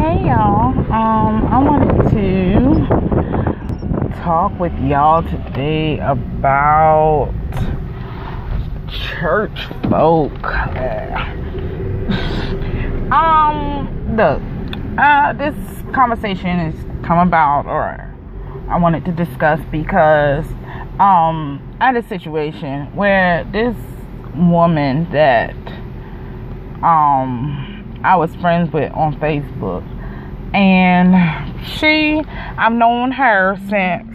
Hey y'all, I wanted to talk with y'all today about church folk. Look, this conversation is come about, or I wanted to discuss because I had a situation where this woman that I was friends with on Facebook, and I've known her since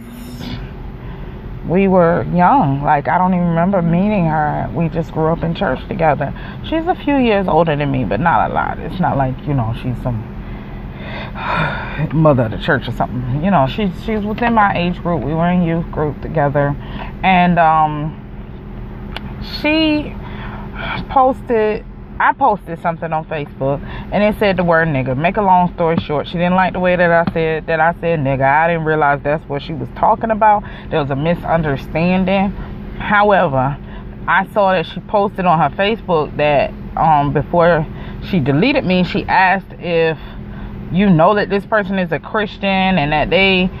we were young. Like, I don't even remember meeting her. We just grew up in church together. She's a few years older than me, but not a lot. It's not like, she's some mother of the church or something. She's within my age group. We were in youth group together, and I posted something on Facebook, and it said the word nigga. Make a long story short, she didn't like the way that I said nigga. I didn't realize that's what she was talking about. There was a misunderstanding. However, I saw that she posted on her Facebook that before she deleted me, she asked if you know that this person is a Christian and that they're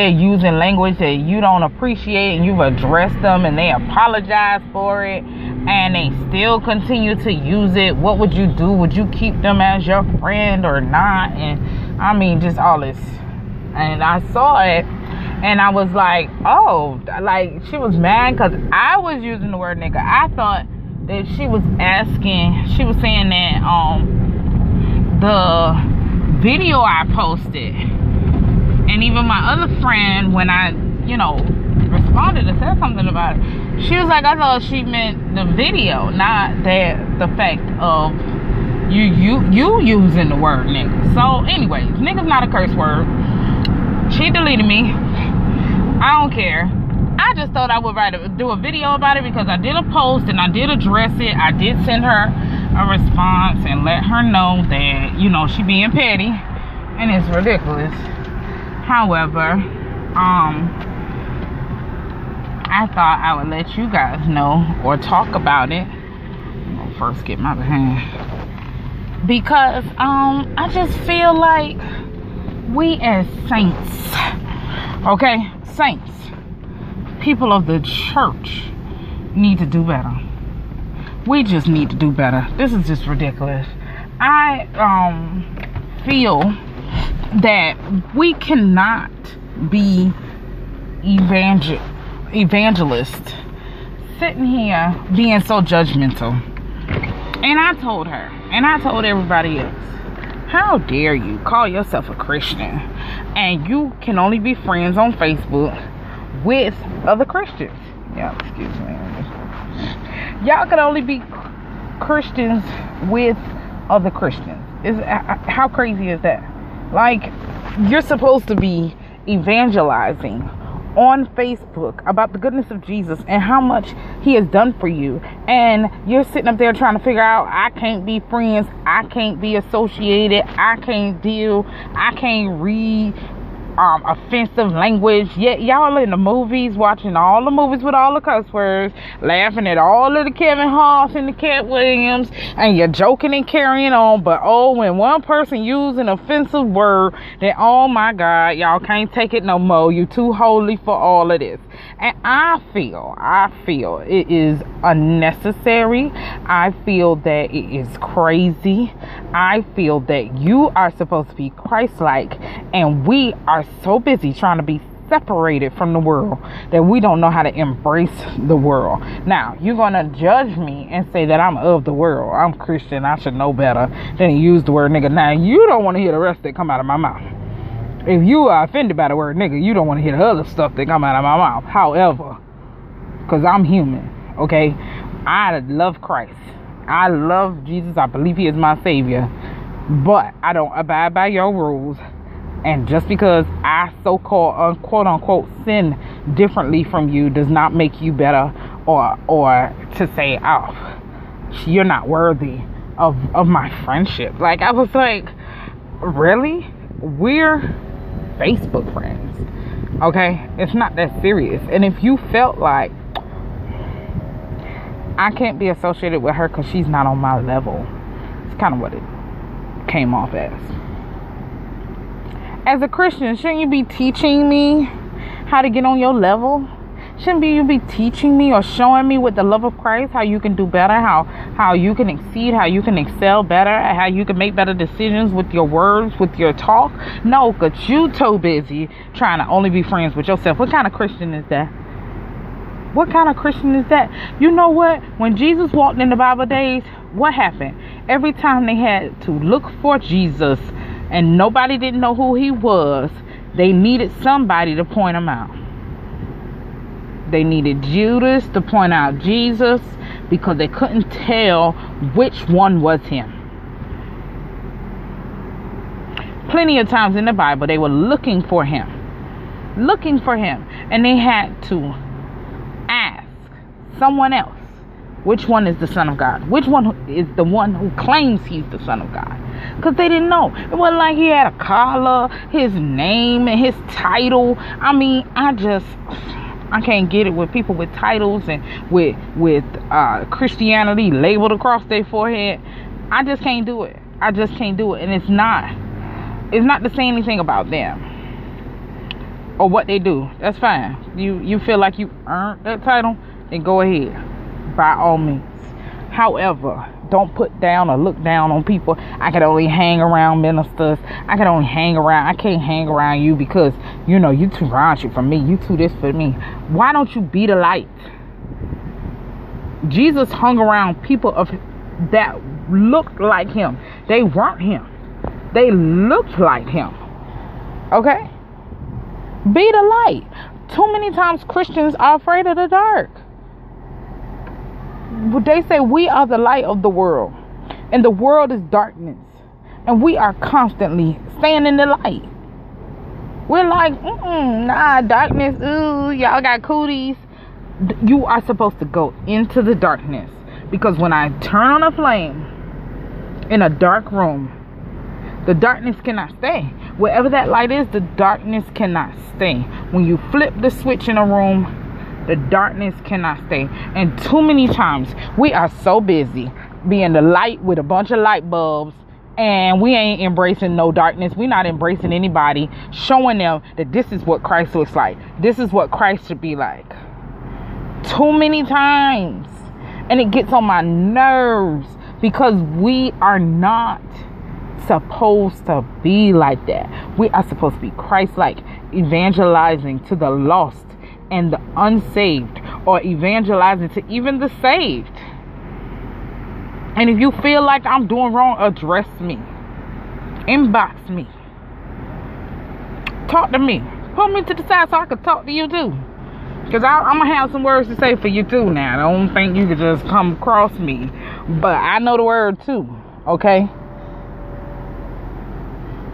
using language that you don't appreciate, and you've addressed them and they apologize for it, and they still continue to use it. What would you do? Would you keep them as your friend or not? And I mean, just all this. And I saw it, and I was like, oh, like, she was mad because I was using the word nigga. I thought that she was saying that the video I posted, and even my other friend, when I responded and said something about it, she was like, I thought she meant the video, not the fact of you using the word nigga. So anyways, nigga's not a curse word. She deleted me. I don't care. I just thought I would do a video about it because I did a post and I did address it. I did send her a response and let her know that, she being petty and it's ridiculous. However, I thought I would let you guys know or talk about it. I'm gonna first get my hand, because I just feel like we as saints, saints, people of the church, need to do better. We just need to do better. This is just ridiculous. I feel that we cannot be evangelists sitting here being so judgmental. And I told her, and I told everybody else, how dare you call yourself a Christian and you can only be friends on Facebook with other Christians? Yeah, excuse me. Y'all can only be Christians with other Christians. How crazy is that? Like, you're supposed to be evangelizing on Facebook about the goodness of Jesus and how much he has done for you, and you're sitting up there trying to figure out, I can't be friends, I can't be associated, I can't read offensive language. Yet y'all in the movies, watching all the movies with all the cuss words, laughing at all of the Kevin Hart's and the Cat Williams, and you're joking and carrying on. But when one person uses an offensive word, then oh my God, y'all can't take it no more. You too holy for all of this. And I feel it is unnecessary. I feel that it is crazy. I feel that you are supposed to be Christ-like, and we are so busy trying to be separated from the world that we don't know how to embrace the world. Now, you're going to judge me and say that I'm of the world. I'm Christian. I should know better than to use the word nigga. Now, you don't want to hear the rest that come out of my mouth. If you are offended by the word nigga, you don't want to hear the other stuff that come out of my mouth. However, because I'm human, okay? I love Christ. I love Jesus. I believe he is my savior. But I don't abide by your rules. And just because I so-called, quote-unquote, sin differently from you does not make you better, or to say, oh, you're not worthy of my friendship. Like, I was like, really? We're Facebook friends, okay? It's not that serious. And if you felt like I can't be associated with her because she's not on my level, it's kind of what it came off as. As a Christian, shouldn't you be teaching me how to get on your level? Shouldn't you be teaching me or showing me with the love of Christ how you can do better, how you can exceed, how you can excel better, how you can make better decisions with your words, with your talk? No, because you too busy trying to only be friends with yourself. What kind of Christian is that? What kind of Christian is that? You know what? When Jesus walked in the Bible days, what happened? Every time they had to look for Jesus and nobody didn't know who he was, they needed somebody to point him out. They needed Judas to point out Jesus because they couldn't tell which one was him. Plenty of times in the Bible, they were looking for him. And they had to ask someone else, which one is the Son of God? Which one is the one who claims he's the Son of God? Because they didn't know. It wasn't like he had a collar, his name, and his title. I mean, I can't get it with people with titles and with Christianity labeled across their forehead. I just can't do it. And it's not to say anything about them or what they do. That's fine. You feel like you earned that title, then go ahead, by all means. However, don't put down or look down on people. I can only hang around ministers. I can't hang around you because, you too raunchy for me. You too this for me. Why don't you be the light? Jesus hung around people that looked like him. They weren't him. They looked like him. Okay? Be the light. Too many times Christians are afraid of the dark. They say we are the light of the world, and the world is darkness, and we are constantly staying in the light. We're like, nah, darkness. Ooh, y'all got cooties. You are supposed to go into the darkness, because when I turn on a flame in a dark room, the darkness cannot stay. Wherever that light is, the darkness cannot stay. When you flip the switch in a room, the darkness cannot stay. And too many times we are so busy being the light with a bunch of light bulbs, and we ain't embracing no darkness. We're not embracing anybody, showing them that this is what Christ looks like. This is what Christ should be like. Too many times. And it gets on my nerves because we are not supposed to be like that. We are supposed to be Christ-like, evangelizing to the lost and the unsaved, or evangelizing to even the saved. And if you feel like I'm doing wrong, address me, inbox me, talk to me, pull me to the side so I can talk to you too, because I'm gonna have some words to say for you too. Now, I don't think you could just come across me, but I know the word too. Okay?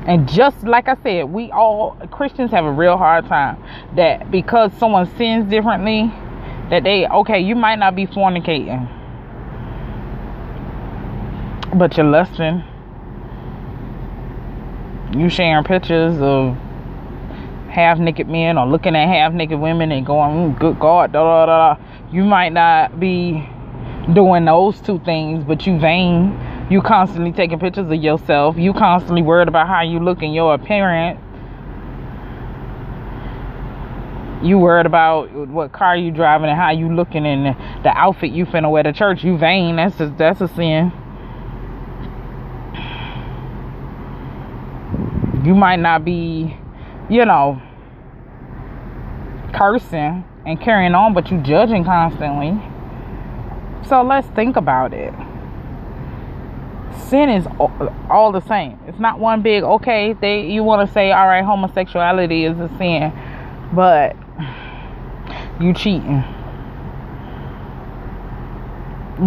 And just like I said, we all Christians have a real hard time that because someone sins differently, that you might not be fornicating, but you're lusting. You sharing pictures of half-naked men or looking at half-naked women and going, good God, da da da. You might not be doing those two things, but you vain. You constantly taking pictures of yourself. You constantly worried about how you look in your appearance. You worried about what car you driving and how you looking in the outfit you finna wear to church. You vain. That's a sin. You might not be, cursing and carrying on, but you judging constantly. So let's think about it. Sin is all the same. It's not one big, you want to say, all right, homosexuality is a sin, but you cheating,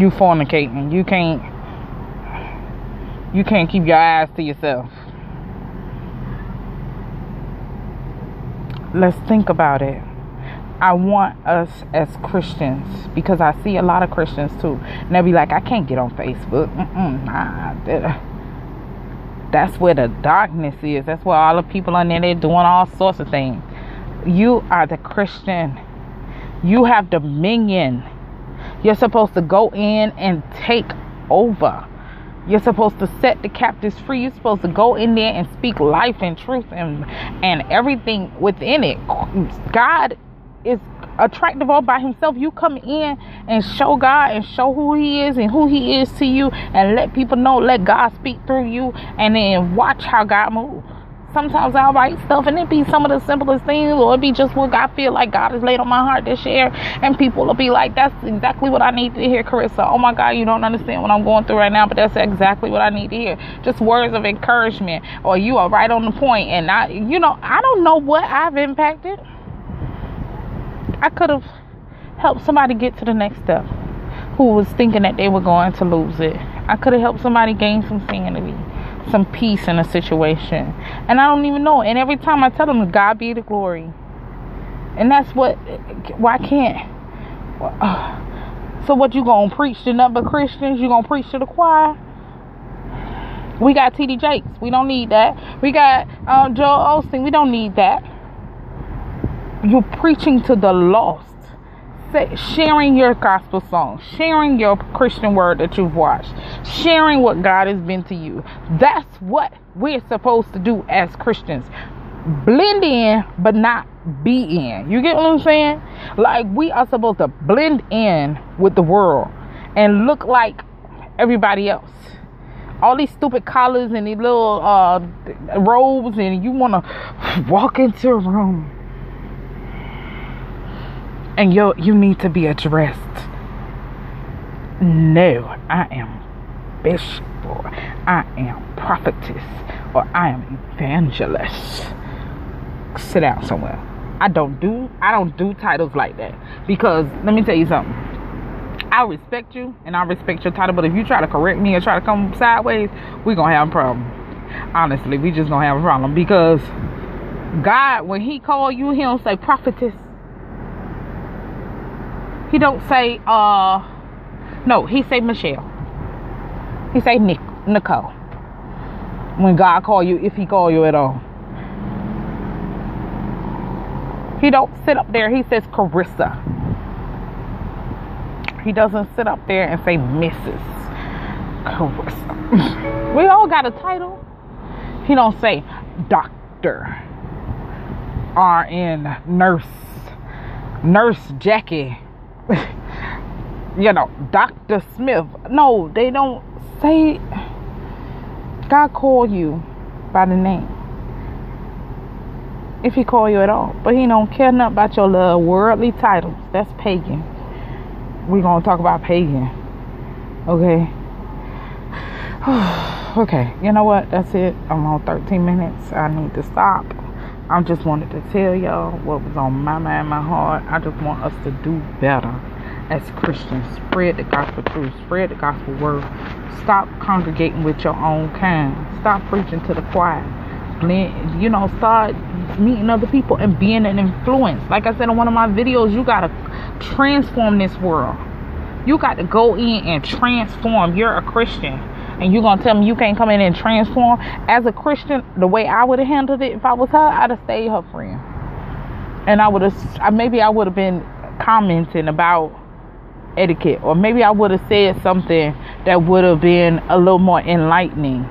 you fornicating, you can't keep your eyes to yourself. Let's think about it. I want us as Christians, because I see a lot of Christians too, and they'll be like, I can't get on Facebook. That's where the darkness is. That's where all the people on there, they're doing all sorts of things. You are the Christian. You have dominion. You're supposed to go in and take over. You're supposed to set the captives free. You're supposed to go in there and speak life and truth and everything within it. God is attractive all by himself. You come in and show God and show who he is and who he is to you, and let people know, let God speak through you, and then watch how God moves. Sometimes I'll write stuff and it be some of the simplest things, or it be just what I feel like God has laid on my heart to share, and people will be like, that's exactly what I need to hear, Carissa. Oh my God, you don't understand what I'm going through right now, but that's exactly what I need to hear. Just words of encouragement, or you are right on the point. And I don't know what I've impacted. I could have helped somebody get to the next step who was thinking that they were going to lose it. I could have helped somebody gain some sanity, some peace in a situation, and I don't even know. And every time I tell them, God be the glory. And that's why can't. So what, you gonna preach to nothing but Christians? You gonna preach to the choir? We got T.D. Jakes. We don't need that. We got Joel Osteen. We don't need that. You're preaching to the lost. Sharing your gospel song, sharing your Christian word that you've watched, sharing what God has been to you. That's what we're supposed to do as Christians. Blend in, but not be in. You get what I'm saying? Like, we are supposed to blend in with the world and look like everybody else. All these stupid collars and these little robes, and you want to walk into a room and you need to be addressed. No, I am bishop, or I am prophetess, or I am evangelist. Sit down somewhere. I don't do titles like that, because let me tell you something. I respect you and I respect your title, but if you try to correct me or try to come sideways, we're gonna have a problem. Honestly, we just gonna have a problem, because God, when he call you, he don't say prophetess. He don't say, no, he say Michelle. He say Nicole. When God call you, if he call you at all. He don't sit up there, he says Carissa. He doesn't sit up there and say Mrs. Carissa. We all got a title. He don't say doctor, RN, nurse Jackie. Dr. Smith. No, they don't say. God call you by the name, if he call you at all. But he don't care nothing about your little worldly titles. That's pagan. We're gonna talk about pagan. Okay. Okay, you know what? That's it. I'm on 13 minutes. I need to stop. I just wanted to tell y'all what was on my mind, my heart. I just want us to do better as Christians. Spread the gospel truth. Spread the gospel word. Stop congregating with your own kind. Stop preaching to the choir. Start meeting other people and being an influence. Like I said in one of my videos, you got to transform this world. You got to go in and transform. You're a Christian, and you're going to tell me you can't come in and transform? As a Christian, the way I would have handled it if I was her, I'd have stayed her friend. And I would have been commenting about etiquette, or maybe I would have said something that would have been a little more enlightening.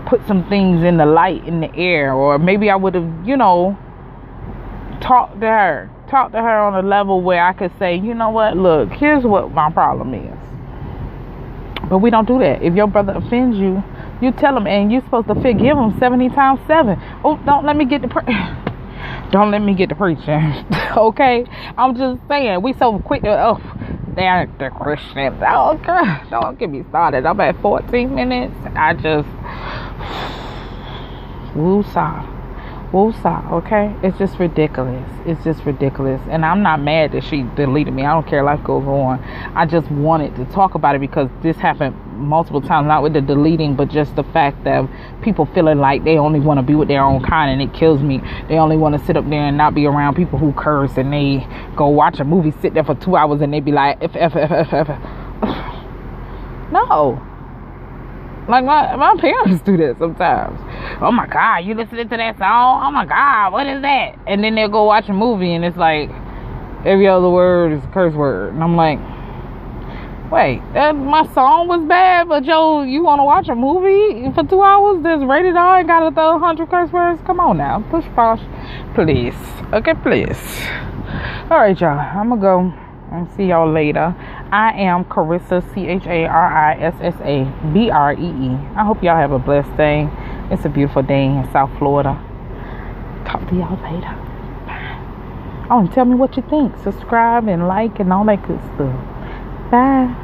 Put some things in the light, in the air, or maybe I would have, talked to her on a level where I could say, you know what, look, here's what my problem is. But we don't do that. If your brother offends you, you tell him, and you're supposed to forgive him 70 times 7. Oh, don't let me get the preaching. Okay? I'm just saying, we so quick to, they're Christians. Oh, God, don't get me started. I'm at 14 minutes. I just, woosah, okay? It's just ridiculous. And I'm not mad that she deleted me. I don't care. Life goes on. I just wanted to talk about it because this happened multiple times, not with the deleting, but just the fact that people feeling like they only want to be with their own kind, and it kills me. They only want to sit up there and not be around people who curse, and they go watch a movie, sit there for 2 hours, and they be like, if. No. Like my parents do that sometimes. Oh my God, you listening to that song? Oh my God, what is that? And then they'll go watch a movie and it's like every other word is a curse word. And I'm like, Wait, my song was bad, but yo, you want to watch a movie for 2 hours that's rated R and got 100 curse words? Come on now, push pause, please. Okay, please. All right, y'all, I'm gonna go and see y'all later. I am Carissa, CHARISSABREE. I hope y'all have a blessed day. It's a beautiful day in South Florida. Talk to y'all later. Bye. Oh, and tell me what you think. Subscribe and like and all that good stuff. Bye.